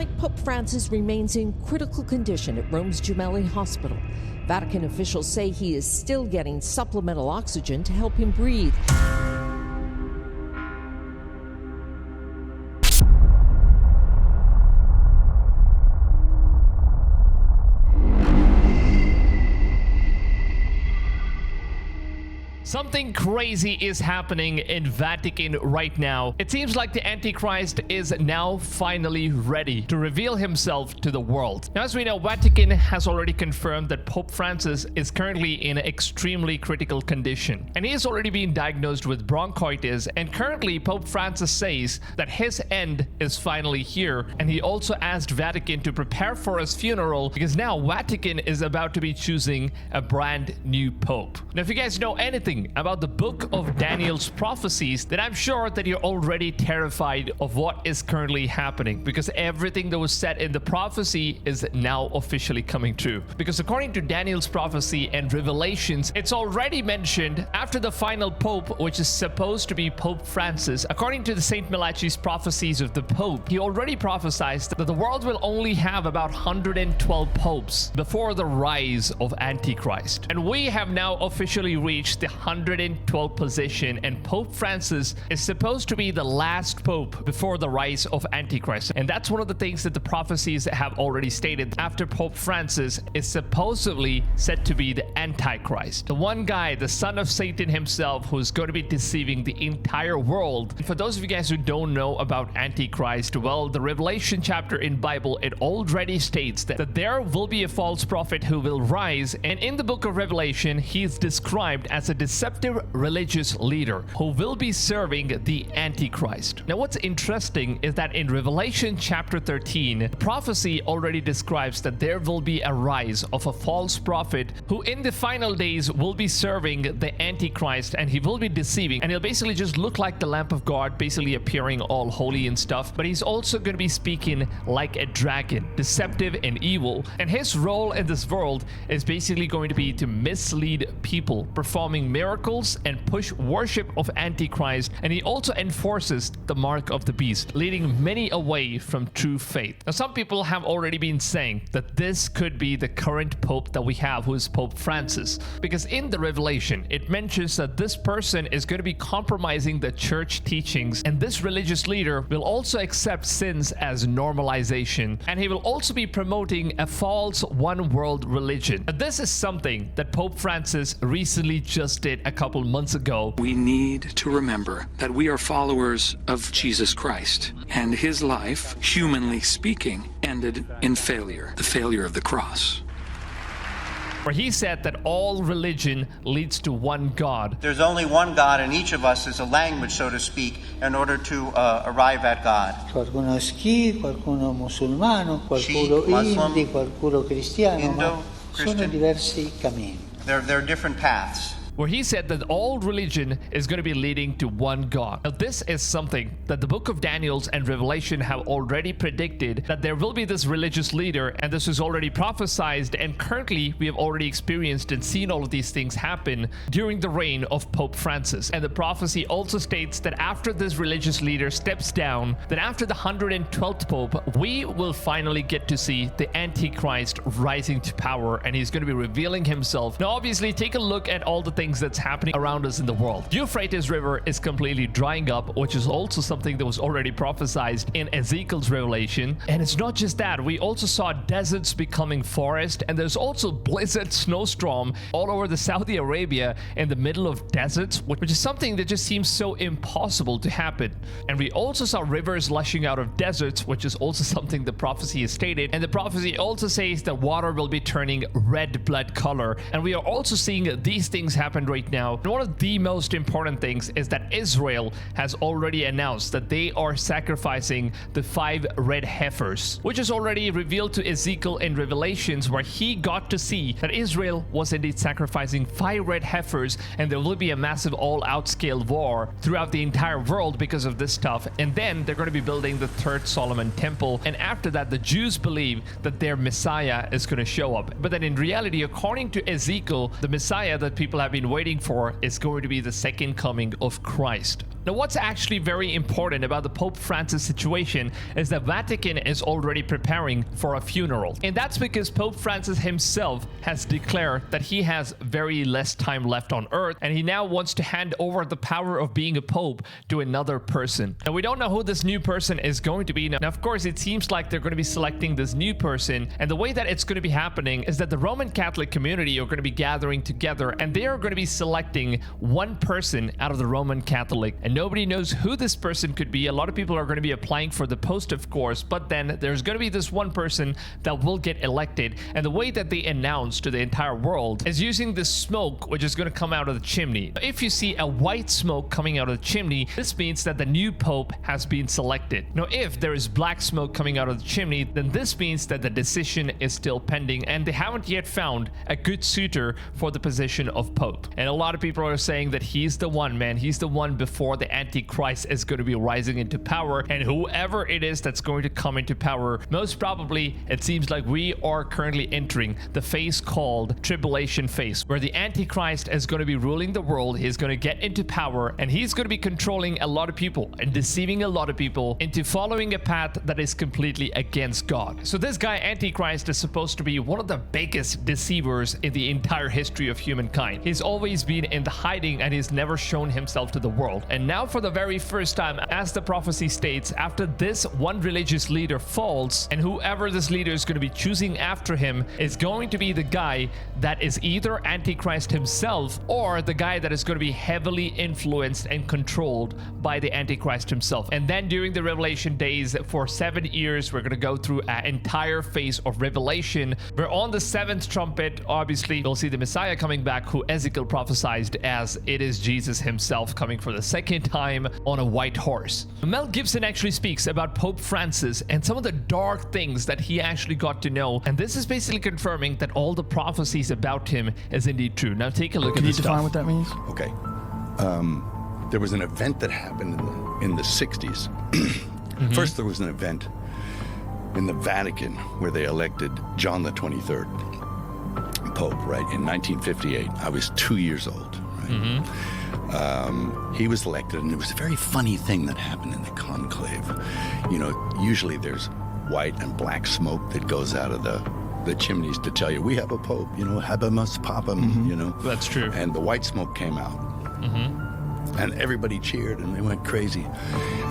tonight, Pope Francis remains in critical condition at Rome's Gemelli Hospital. Vatican officials say he is still getting supplemental oxygen to help him breathe. Something crazy is happening in Vatican right now. It seems like the Antichrist is now finally ready to reveal himself to the world. Now, as we know, Vatican has already confirmed that Pope Francis is currently in an extremely critical condition. And he has already been diagnosed with bronchitis, and currently Pope Francis says that his end is finally here. And he also asked Vatican to prepare for his funeral because now Vatican is about to be choosing a brand new pope. Now, if you guys know anything about the book of Daniel's prophecies, then I'm sure that you're already terrified of what is currently happening, because everything that was said in the prophecy is now officially coming true. Because according to Daniel's prophecy and Revelations, it's already mentioned after the final pope, which is supposed to be Pope Francis. According to the Saint Malachi's prophecies of the pope, he already prophesied that the world will only have about 112 popes before the rise of Antichrist. And we have now officially reached the 112th position, and Pope Francis is supposed to be the last pope before the rise of Antichrist. And that's one of the things that the prophecies have already stated. After Pope Francis is supposedly said to be the Antichrist, the one guy, the son of Satan himself, who's going to be deceiving the entire world. And for those of you guys who don't know about Antichrist, well, the Revelation chapter in Bible, it already states that there will be a false prophet who will rise, and in the book of Revelation, he is described as a deceptive religious leader who will be serving the Antichrist. Now, what's interesting is that in Revelation chapter 13, prophecy already describes that there will be a rise of a false prophet who in the final days will be serving the Antichrist, and he will be deceiving, and he'll basically just look like the Lamb of God, basically appearing all holy and stuff, but he's also going to be speaking like a dragon, deceptive and evil, and his role in this world is basically going to be to mislead people, performing miracles and push worship of Antichrist, and he also enforces the mark of the beast, leading many away from true faith. Now, some people have already been saying that this could be the current pope that we have, who is Pope Francis, because in the Revelation it mentions that this person is going to be compromising the church teachings, and this religious leader will also accept sins as normalization, and he will also be promoting a false one world religion. Now, this is something that Pope Francis recently just did a couple months ago. We need to remember that we are followers of Jesus Christ, and his life, humanly speaking, ended in failure, the failure of the cross. Where he said that all religion leads to one God. There's only one God, and each of us is a language, so to speak, in order to arrive at God. Qualcuno è Sikh, qualcuno musulmano, qualcuno Hindi, qualcuno cristiano, ma sono diversi cammini. There are different paths. Where he said that all religion is going to be leading to one God. Now, this is something that the book of Daniel and Revelation have already predicted, that there will be this religious leader, and this is already prophesied, and currently we have already experienced and seen all of these things happen during the reign of Pope Francis. And the prophecy also states that after this religious leader steps down, that after the 112th Pope, we will finally get to see the Antichrist rising to power, and he's going to be revealing himself. Now, obviously, take a look at all the things that's happening around us in the world. Euphrates River is completely drying up, which is also something that was already prophesied in Ezekiel's Revelation. And it's not just that, we also saw deserts becoming forest, and there's also blizzard snowstorm all over the Saudi Arabia in the middle of deserts, which is something that just seems so impossible to happen. And we also saw rivers lushing out of deserts, which is also something the prophecy has stated. And the prophecy also says that water will be turning red blood color. And we are also seeing these things happen right now. And one of the most important things is that Israel has already announced that they are sacrificing the 5 red heifers, which is already revealed to Ezekiel in Revelations, where he got to see that Israel was indeed sacrificing 5 red heifers, and there will be a massive all-out scale war throughout the entire world because of this stuff. And then they're going to be building the 3rd Solomon temple, and after that the Jews believe that their Messiah is going to show up. But then in reality, according to Ezekiel, the Messiah that people have been been waiting for is going to be the second coming of Christ. Now, what's actually very important about the Pope Francis situation is the Vatican is already preparing for a funeral. And that's because Pope Francis himself has declared that he has very less time left on earth, and he now wants to hand over the power of being a pope to another person. Now, we don't know who this new person is going to be. Now, of course, it seems like they're going to be selecting this new person, and the way that it's going to be happening is that the Roman Catholic community are going to be gathering together, and they are going to be selecting one person out of the Roman Catholic, and nobody knows who this person could be. A lot of people are going to be applying for the post, of course, but then there's going to be this one person that will get elected, and the way that they announce to the entire world is using this smoke which is going to come out of the chimney. If you see a white smoke coming out of the chimney, this means that the new pope has been selected. Now, if there is black smoke coming out of the chimney, then this means that the decision is still pending, and they haven't yet found a good suitor for the position of pope. And a lot of people are saying that he's the one, man. He's the one before the Antichrist is going to be rising into power, and whoever it is that's going to come into power, most probably it seems like we are currently entering the phase called Tribulation phase, where the Antichrist is going to be ruling the world. He's going to get into power, and he's going to be controlling a lot of people and deceiving a lot of people into following a path that is completely against God. So this guy Antichrist is supposed to be one of the biggest deceivers in the entire history of humankind. He's always been in the hiding, and he's never shown himself to the world. And now for the very first time, as the prophecy states, after this one religious leader falls, and whoever this leader is going to be choosing after him is going to be the guy that is either Antichrist himself or the guy that is going to be heavily influenced and controlled by the Antichrist himself. And then during the Revelation days, for 7 years, we're going to go through an entire phase of Revelation, where on the 7th trumpet, obviously, we'll see the Messiah coming back, who Ezekiel prophesied as it is Jesus himself coming for the second time on a white horse. Mel Gibson actually speaks about Pope Francis and some of the dark things that he actually got to know, and this is basically confirming that all the prophecies about him is indeed true. Now take a look at this stuff. Can you define what that means? Okay. There was an event that happened in the 60s. First, there was an event in the Vatican where they elected John the 23rd Pope, right, in 1958. I was 2 years old, right? He was elected, and it was a very funny thing that happened in the conclave. You know, usually there's white and black smoke that goes out of the chimneys to tell you, we have a pope, you know, habemus papam, you know. That's true. And the white smoke came out. And everybody cheered, and they went crazy.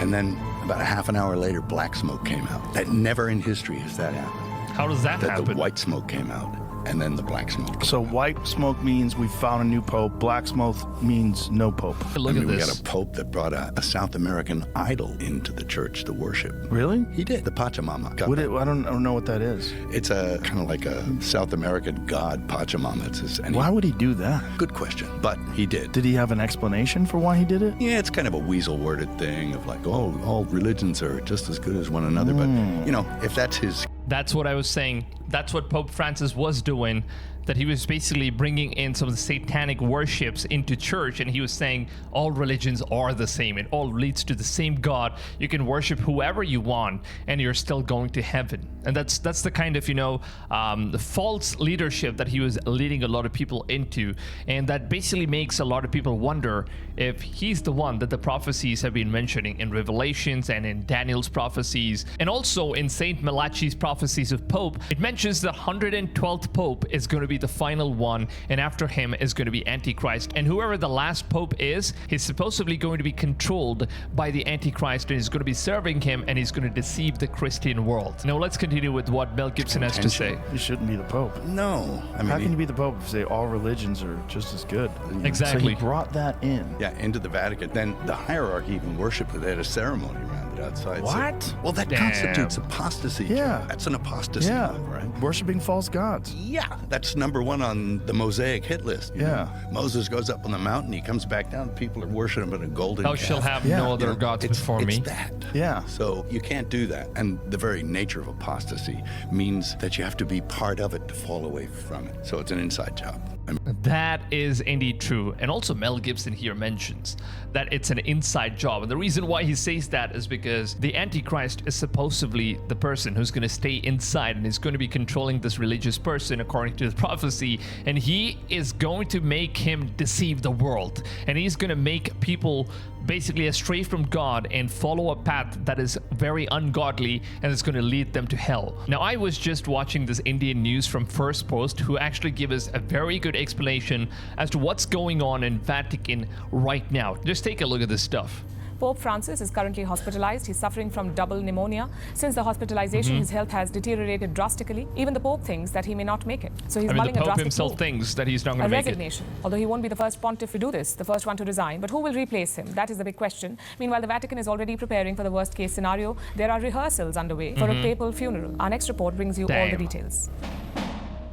And then about a half an hour later, black smoke came out. That never in history has that happened. How does that happen? The white smoke came out, and then the black smoke. So white smoke means we found a new pope. Black smoke means no pope. Look at We this. got a pope that brought a South American idol into the church to worship. Really? He did. The Pachamama. I don't know what that is. It's a kind of like a South American god, Pachamama. Why would he do that? Good question, but he did. Did he have an explanation for why he did it? Yeah, it's kind of a weasel-worded thing of like, oh, all religions are just as good as one another. But, you know, if that's his... That's what I was saying. That's what Pope Francis was doing, that he was basically bringing in some of the satanic worships into church, and he was saying all religions are the same. It all leads to the same God. You can worship whoever you want, and you're still going to heaven. And that's the kind of, you know, the false leadership that he was leading a lot of people into, and that basically makes a lot of people wonder if he's the one that the prophecies have been mentioning in Revelations and in Daniel's prophecies, and also in Saint Malachi's prophecies of Pope. It mentions the 112th Pope is going to be the final one, and after him is going to be Antichrist. And whoever the last Pope is, he's supposedly going to be controlled by the Antichrist, and he's going to be serving him, and he's going to deceive the Christian world. Now let's continue with what Mel Gibson has to say. You shouldn't be the pope. No. I mean, How can you be the pope if you say all religions are just as good? Exactly. So he brought that in. Yeah, into the Vatican. Then the hierarchy even worshipped it. They had a ceremony around it outside. What? So, well, that Damn. constitutes apostasy. Yeah. That's an apostasy, Yeah. right? Worshipping false gods. Yeah, that's number one on the Mosaic hit list. you Yeah. know. Moses goes up on the mountain, he comes back down, people are worshiping a golden Thou calf. shalt have Yeah. no other You know, gods it's before me. that. Yeah. So you can't do that. And the very nature of apostasy means that you have to be part of it to fall away from it. So it's an inside job. I mean, That is indeed true. And also Mel Gibson here mentions that it's an inside job. And the reason why he says that is because because the Antichrist is supposedly the person who's going to stay inside and is going to be controlling this religious person according to the prophecy, and he is going to make him deceive the world, and he's going to make people basically astray from God and follow a path that is very ungodly, and it's going to lead them to hell. Now, I was just watching this Indian news from First Post, who actually give us a very good explanation as to what's going on in Vatican right now. Just take a look at this stuff. Pope Francis is currently hospitalized. He's suffering from double pneumonia. Since the hospitalization, his health has deteriorated drastically. Even the Pope thinks that he may not make it. So he's mulling the a Pope drastic himself move. thinks that he's not going to make it. Resignation. Although he won't be the first pontiff to do this, the first one to resign. But who will replace him? That is the big question. Meanwhile, the Vatican is already preparing for the worst case scenario. There are rehearsals underway for a papal funeral. Our next report brings you all the details.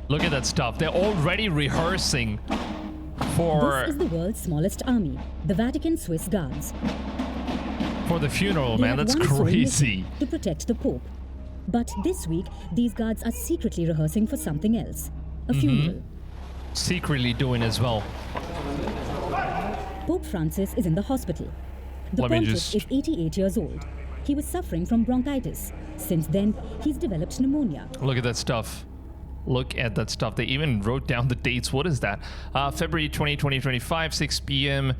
Look at that stuff. They're already rehearsing for... This is the world's smallest army, the Vatican Swiss Guards. For the funeral, They man, have that's one sole crazy. mission: to protect the Pope. But this week, these guards are secretly rehearsing for something else, a funeral. Secretly doing as well. Pope Francis is in the hospital. The pontiff is 88 years old. He was suffering from bronchitis. Since then, he's developed pneumonia. Look at that stuff. Look at that stuff. They even wrote down the dates. What is that? February 20, 2025, 6 p.m.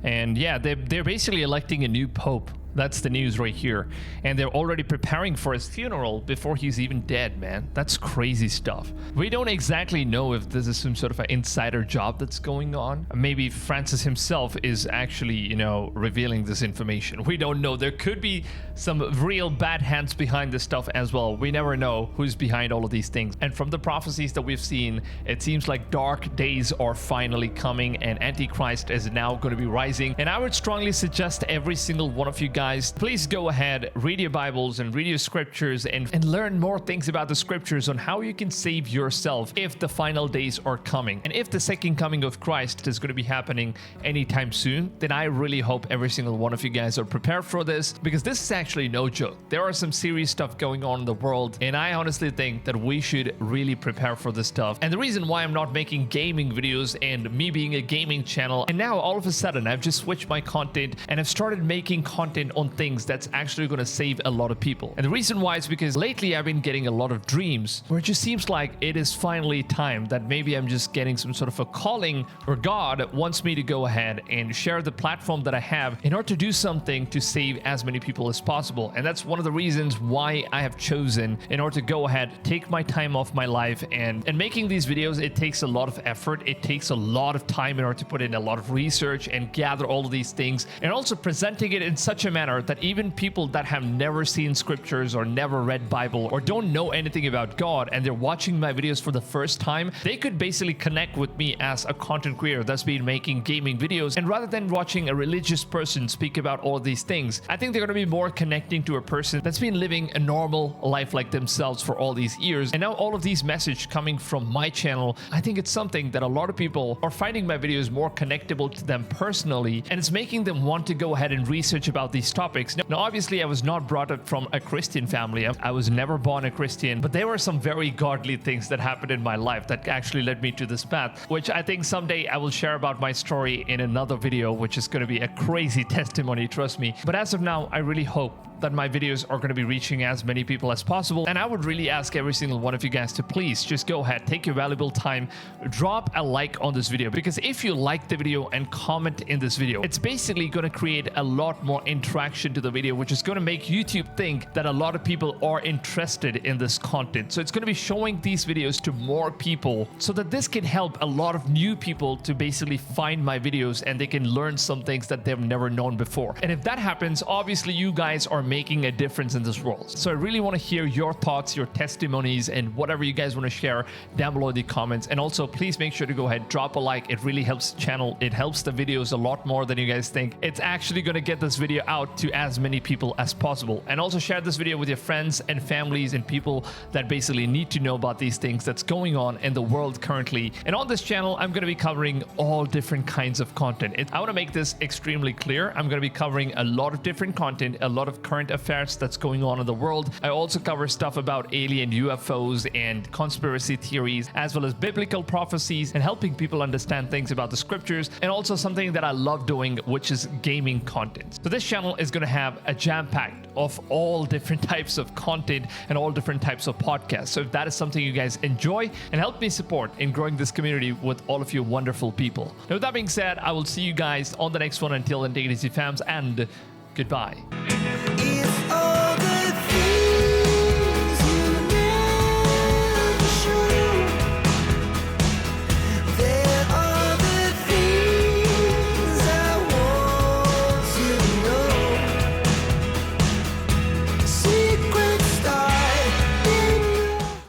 And yeah, they're basically electing a new pope. That's the news right here. And they're already preparing for his funeral before he's even dead, man. That's crazy stuff. We don't exactly know if this is some sort of an insider job that's going on. Maybe Francis himself is actually, you know, revealing this information. We don't know. There could be some real bad hands behind this stuff as well. We never know who's behind all of these things. And from the prophecies that we've seen, it seems like dark days are finally coming and Antichrist is now going to be rising. And I would strongly suggest every single one of you guys, please go ahead, read your Bibles and read your scriptures and learn more things about the scriptures on how you can save yourself if the final days are coming. And if the second coming of Christ is going to be happening anytime soon, then I really hope every single one of you guys are prepared for this, because this is actually no joke. There are some serious stuff going on in the world, and I honestly think that we should really prepare for this stuff. And the reason why I'm not making gaming videos and me being a gaming channel, and now all of a sudden I've just switched my content and I've started making content on things that's actually going to save a lot of people. And the reason why is because lately I've been getting a lot of dreams where it just seems like it is finally time that maybe I'm just getting some sort of a calling where God wants me to go ahead and share the platform that I have in order to do something to save as many people as possible. And that's one of the reasons why I have chosen, in order to go ahead, take my time off my life. And making these videos, it takes a lot of effort. It takes a lot of time in order to put in a lot of research and gather all of these things, and also presenting it in such a manner that even people that have never seen scriptures or never read Bible or don't know anything about God and they're watching my videos for the first time, they could basically connect with me as a content creator that's been making gaming videos. And rather than watching a religious person speak about all these things, I think they're going to be more connecting to a person that's been living a normal life like themselves for all these years. And now all of these messages coming from my channel, I think it's something that a lot of people are finding my videos more connectable to them personally, and it's making them want to go ahead and research about these topics. Now, obviously, I was not brought up from a Christian family. I was never born a Christian, but there were some very godly things that happened in my life that actually led me to this path, which I think someday I will share about my story in another video, which is going to be a crazy testimony, trust me. But as of now, I really hope that my videos are going to be reaching as many people as possible. And I would really ask every single one of you guys to please just go ahead, take your valuable time, drop a like on this video, because if you like the video and comment in this video, it's basically going to create a lot more interaction to the video, which is going to make YouTube think that a lot of people are interested in this content. So it's going to be showing these videos to more people so that this can help a lot of new people to basically find my videos and they can learn some things that they've never known before. And if that happens, obviously you guys are making a difference in this world. So I really want to hear your thoughts, your testimonies, and whatever you guys want to share down below in the comments. And also, please make sure to go ahead, drop a like. It really helps the channel. It helps the videos a lot more than you guys think. It's actually going to get this video out to as many people as possible. And also share this video with your friends and families and people that basically need to know about these things that's going on in the world currently. And on this channel, I'm going to be covering all different kinds of content. I want to make this extremely clear. I'm going to be covering a lot of different content, a lot of current current affairs that's going on in the world. I also cover stuff about alien UFOs and conspiracy theories, as well as biblical prophecies and helping people understand things about the scriptures, and also something that I love doing, which is gaming content. So this channel is going to have a jam-packed of all different types of content and all different types of podcasts. So if that is something you guys enjoy, and help me support in growing this community with all of you wonderful people. Now with that being said, I will see you guys on the next one. Until then, take it easy, fams, and goodbye.